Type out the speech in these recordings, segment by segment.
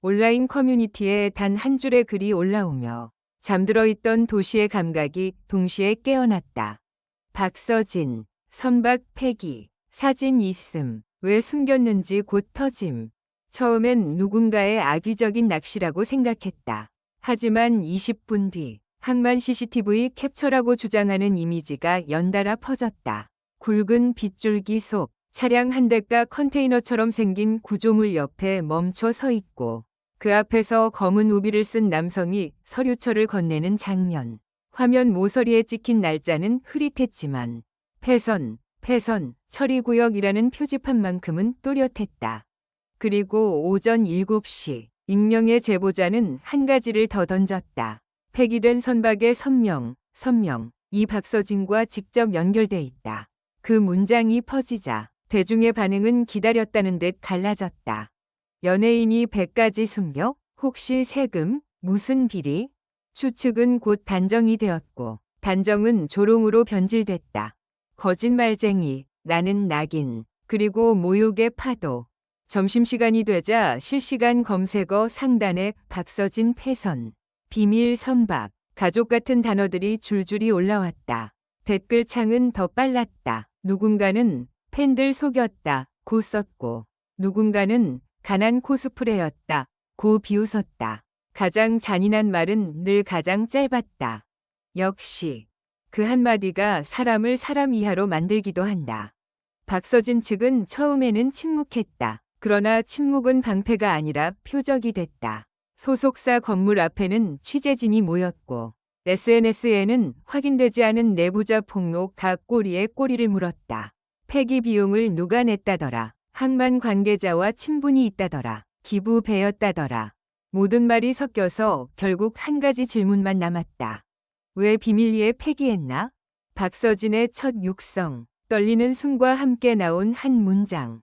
온라인 커뮤니티에 단 한 줄의 글이 올라오며 잠들어 있던 도시의 감각이 동시에 깨어났다. 박서진, 선박 폐기, 사진 있음, 왜 숨겼는지 곧 터짐. 처음엔 누군가의 악의적인 낚시라고 생각했다. 하지만 20분 뒤 항만 CCTV 캡처라고 주장하는 이미지가 연달아 퍼졌다. 굵은 빗줄기 속 차량 한 대가 컨테이너처럼 생긴 구조물 옆에 멈춰 서 있고 그 앞에서 검은 우비를 쓴 남성이 서류철을 건네는 장면. 화면 모서리에 찍힌 날짜는 흐릿했지만 폐선, 처리구역이라는 표지판만큼은 또렷했다. 그리고 오전 7시 익명의 제보자는 한 가지를 더 던졌다. 폐기된 선박의 선명, 이 박서진과 직접 연결돼 있다. 그 문장이 퍼지자 대중의 반응은 기다렸다는 듯 갈라졌다. 연예인이 100가지 숨겨? 혹시 세금? 무슨 비리? 추측은 곧 단정이 되었고 단정은 조롱으로 변질됐다. 거짓말쟁이, 나는 낙인, 그리고 모욕의 파도. 점심시간이 되자 실시간 검색어 상단에 박서진 폐선, 비밀 선박, 가족 같은 단어들이 줄줄이 올라왔다. 댓글창은 더 빨랐다. 누군가는 팬들 속였다 고 썼고 누군가는 가난 코스프레였다 고 비웃었다. 가장 잔인한 말은 늘 가장 짧았다. 역시 그 한마디가 사람을 사람 이하로 만들기도 한다. 박서진 측은 처음에는 침묵했다. 그러나 침묵은 방패가 아니라 표적이 됐다. 소속사 건물 앞에는 취재진이 모였고 SNS에는 확인되지 않은 내부자 폭로 각 꼬리에 꼬리를 물었다. 폐기 비용을 누가 냈다더라. 항만 관계자와 친분이 있다더라. 기부배였다더라. 모든 말이 섞여서 결국 한 가지 질문만 남았다. 왜 비밀리에 폐기했나? 박서진의 첫 육성, 떨리는 숨과 함께 나온 한 문장.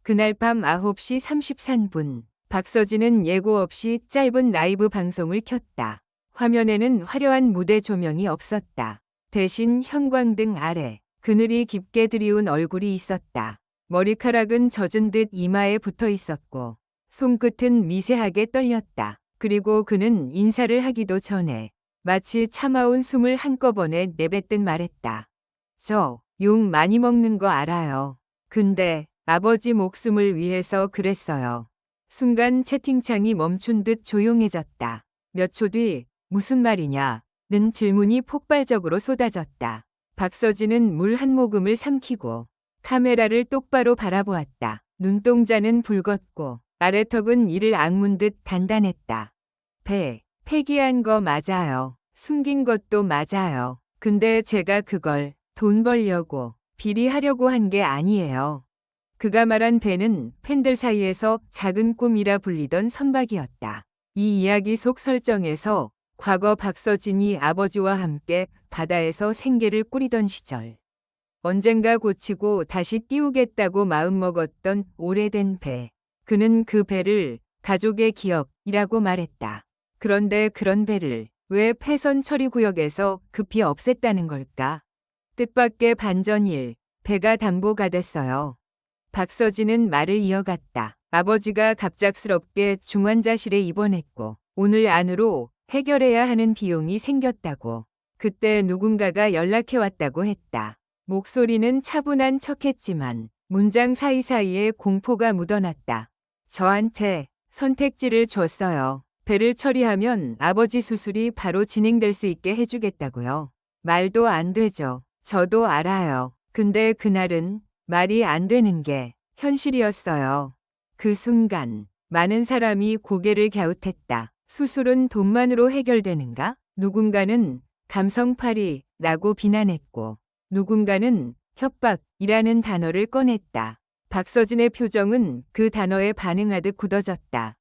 그날 밤 9시 33분, 박서진은 예고 없이 짧은 라이브 방송을 켰다. 화면에는 화려한 무대 조명이 없었다. 대신 형광등 아래 그늘이 깊게 드리운 얼굴이 있었다. 머리카락은 젖은 듯 이마에 붙어 있었고 손끝은 미세하게 떨렸다. 그리고 그는 인사를 하기도 전에 마치 참아온 숨을 한꺼번에 내뱉듯 말했다. 저 욕 많이 먹는 거 알아요. 근데 아버지 목숨을 위해서 그랬어요. 순간 채팅창이 멈춘 듯 조용해졌다. 몇 초 뒤 무슨 말이냐? 는 질문이 폭발적으로 쏟아졌다. 박서진은 물 한 모금을 삼키고 카메라를 똑바로 바라보았다. 눈동자는 붉었고 아래턱은 이를 악문 듯 단단했다. 폐기한 거 맞아요. 숨긴 것도 맞아요. 근데 제가 그걸 돈 벌려고 비리하려고 한 게 아니에요. 그가 말한 배는 팬들 사이에서 작은 꿈이라 불리던 선박이었다. 이 이야기 속 설정에서 과거 박서진이 아버지와 함께 바다에서 생계를 꾸리던 시절. 언젠가 고치고 다시 띄우겠다고 마음먹었던 오래된 배. 그는 그 배를 가족의 기억이라고 말했다. 그런데 그런 배를 왜 폐선 처리 구역에서 급히 없앴다는 걸까? 뜻밖의 반전일, 배가 담보가 됐어요. 박서진은 말을 이어갔다. 아버지가 갑작스럽게 중환자실에 입원했고 오늘 안으로 해결해야 하는 비용이 생겼다고. 그때 누군가가 연락해왔다고 했다. 목소리는 차분한 척했지만 문장 사이사이에 공포가 묻어났다. 저한테 선택지를 줬어요. 배를 처리하면 아버지 수술이 바로 진행될 수 있게 해주겠다고요. 말도 안 되죠. 저도 알아요. 근데 그날은 말이 안 되는 게 현실이었어요. 그 순간 많은 사람이 고개를 갸웃했다. 수술은 돈만으로 해결되는가? 누군가는 감성팔이라고 비난했고 누군가는 협박이라는 단어를 꺼냈다. 박서진의 표정은 그 단어에 반응하듯 굳어졌다.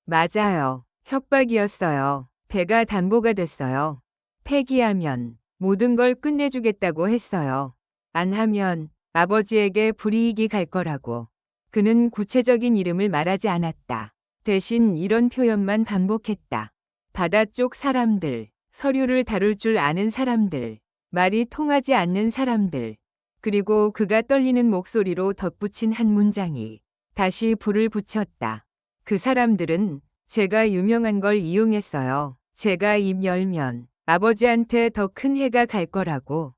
맞아요. 협박이었어요. 배가 담보가 됐어요. 폐기하면 모든 걸 끝내주겠다고 했어요. 안 하면 아버지에게 불이익이 갈 거라고. 그는 구체적인 이름을 말하지 않았다. 대신 이런 표현만 반복했다. 바다 쪽 사람들, 서류를 다룰 줄 아는 사람들, 말이 통하지 않는 사람들. 그리고 그가 떨리는 목소리로 덧붙인 한 문장이 다시 불을 붙였다. 그 사람들은 제가 유명한 걸 이용했어요. 제가 입 열면 아버지한테 더 큰 해가 갈 거라고.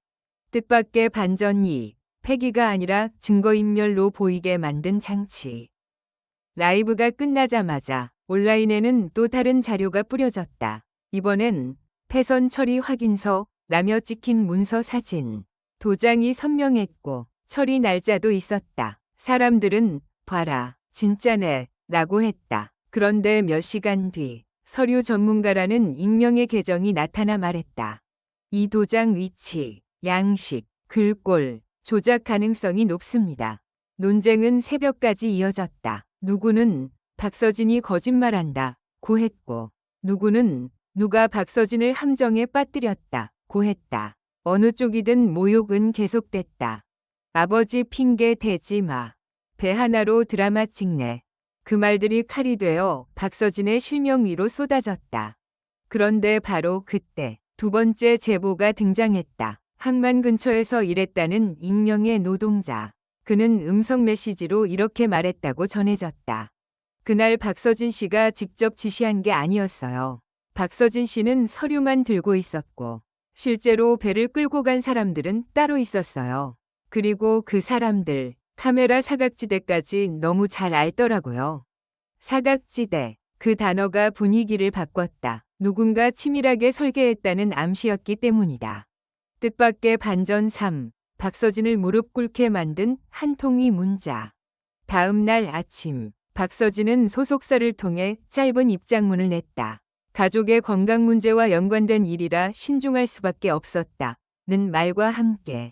뜻밖의 반전이 패기가 아니라 증거인멸로 보이게 만든 장치. 라이브가 끝나자마자 온라인에는 또 다른 자료가 뿌려졌다. 이번엔 패선 처리 확인서, 라며 찍힌 문서 사진, 도장이 선명했고 처리 날짜도 있었다. 사람들은 봐라, 진짜네 라고 했다. 그런데 몇 시간 뒤 서류 전문가라는 익명의 계정이 나타나 말했다. 이 도장 위치, 양식, 글꼴, 조작 가능성이 높습니다. 논쟁은 새벽까지 이어졌다. 누구는 박서진이 거짓말한다 고 했고, 누구는 누가 박서진을 함정에 빠뜨렸다 고 했다. 어느 쪽이든 모욕은 계속됐다. 아버지 핑계 대지 마. 배 하나로 드라마 찍네. 그 말들이 칼이 되어 박서진의 실명 위로 쏟아졌다. 그런데 바로 그때 두 번째 제보가 등장했다. 항만 근처에서 일했다는 익명의 노동자. 그는 음성 메시지로 이렇게 말했다고 전해졌다. 그날 박서진 씨가 직접 지시한 게 아니었어요. 박서진 씨는 서류만 들고 있었고 실제로 배를 끌고 간 사람들은 따로 있었어요. 그리고 그 사람들 카메라 사각지대까지 너무 잘 알더라고요. 사각지대, 그 단어가 분위기를 바꿨다. 누군가 치밀하게 설계했다는 암시였기 때문이다. 뜻밖의 반전 3. 박서진을 무릎 꿇게 만든 한 통의 문자. 다음 날 아침, 박서진은 소속사를 통해 짧은 입장문을 냈다. 가족의 건강 문제와 연관된 일이라 신중할 수밖에 없었다.는 말과 함께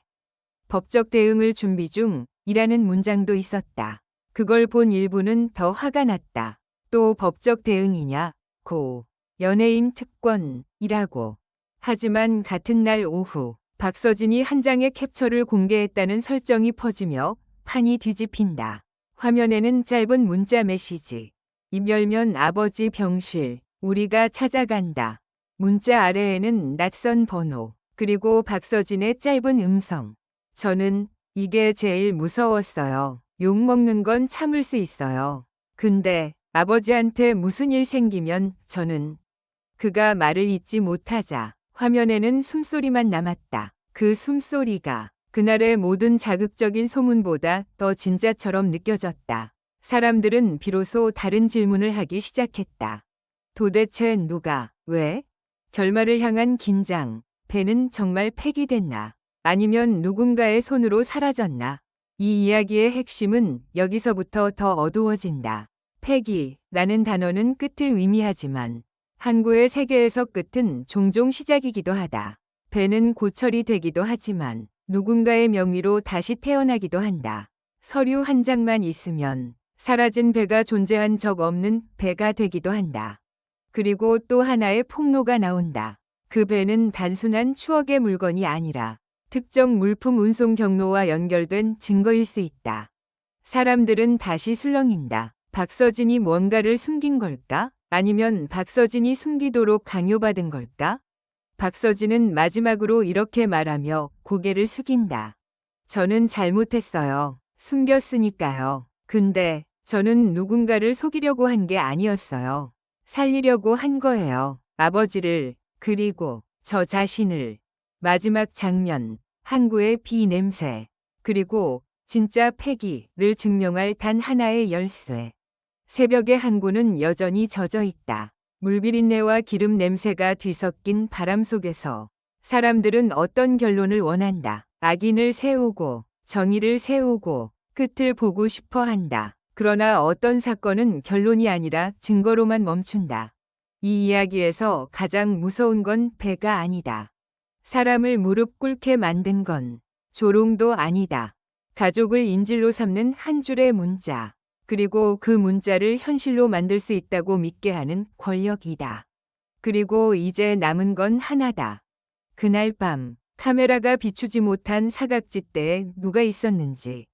법적 대응을 준비 중이라는 문장도 있었다. 그걸 본 일부는 더 화가 났다. 또 법적 대응이냐? 고. 연예인 특권이라고. 하지만 같은 날 오후 박서진이 한 장의 캡처를 공개했다는 설정이 퍼지며 판이 뒤집힌다. 화면에는 짧은 문자 메시지. 입 열면 아버지 병실. 우리가 찾아간다. 문자 아래에는 낯선 번호. 그리고 박서진의 짧은 음성. 저는 이게 제일 무서웠어요. 욕먹는 건 참을 수 있어요. 근데 아버지한테 무슨 일 생기면 저는. 그가 말을 잇지 못하자 화면에는 숨소리만 남았다. 그 숨소리가 그날의 모든 자극적인 소문보다 더 진짜처럼 느껴졌다. 사람들은 비로소 다른 질문을 하기 시작했다. 도대체 누가, 왜? 결말을 향한 긴장, 배는 정말 폐기됐나? 아니면 누군가의 손으로 사라졌나? 이 이야기의 핵심은 여기서부터 더 어두워진다. 폐기라는 단어는 끝을 의미하지만 한국의 세계에서 끝은 종종 시작이기도 하다. 배는 고철이 되기도 하지만 누군가의 명의로 다시 태어나기도 한다. 서류 한 장만 있으면 사라진 배가 존재한 적 없는 배가 되기도 한다. 그리고 또 하나의 폭로가 나온다. 그 배는 단순한 추억의 물건이 아니라 특정 물품 운송 경로와 연결된 증거일 수 있다. 사람들은 다시 술렁인다. 박서진이 뭔가를 숨긴 걸까? 아니면 박서진이 숨기도록 강요받은 걸까? 박서진은 마지막으로 이렇게 말하며 고개를 숙인다. 저는 잘못했어요. 숨겼으니까요. 근데 저는 누군가를 속이려고 한 게 아니었어요. 살리려고 한 거예요. 아버지를, 그리고 저 자신을. 마지막 장면, 항구의 비 냄새, 그리고 진짜 폐기를 증명할 단 하나의 열쇠. 새벽의 항구는 여전히 젖어 있다. 물비린내와 기름 냄새가 뒤섞인 바람 속에서 사람들은 어떤 결론을 원한다. 악인을 세우고 정의를 세우고 끝을 보고 싶어 한다. 그러나 어떤 사건은 결론이 아니라 증거로만 멈춘다. 이 이야기에서 가장 무서운 건 배가 아니다. 사람을 무릎 꿇게 만든 건 조롱도 아니다. 가족을 인질로 삼는 한 줄의 문자. 그리고 그 문자를 현실로 만들 수 있다고 믿게 하는 권력이다. 그리고 이제 남은 건 하나다. 그날 밤 카메라가 비추지 못한 사각지대에 누가 있었는지,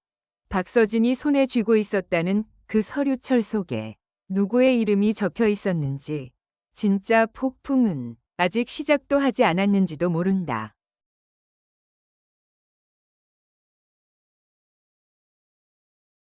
박서진이 손에 쥐고 있었다는 그 서류철 속에 누구의 이름이 적혀 있었는지, 진짜 폭풍은 아직 시작도 하지 않았는지도 모른다.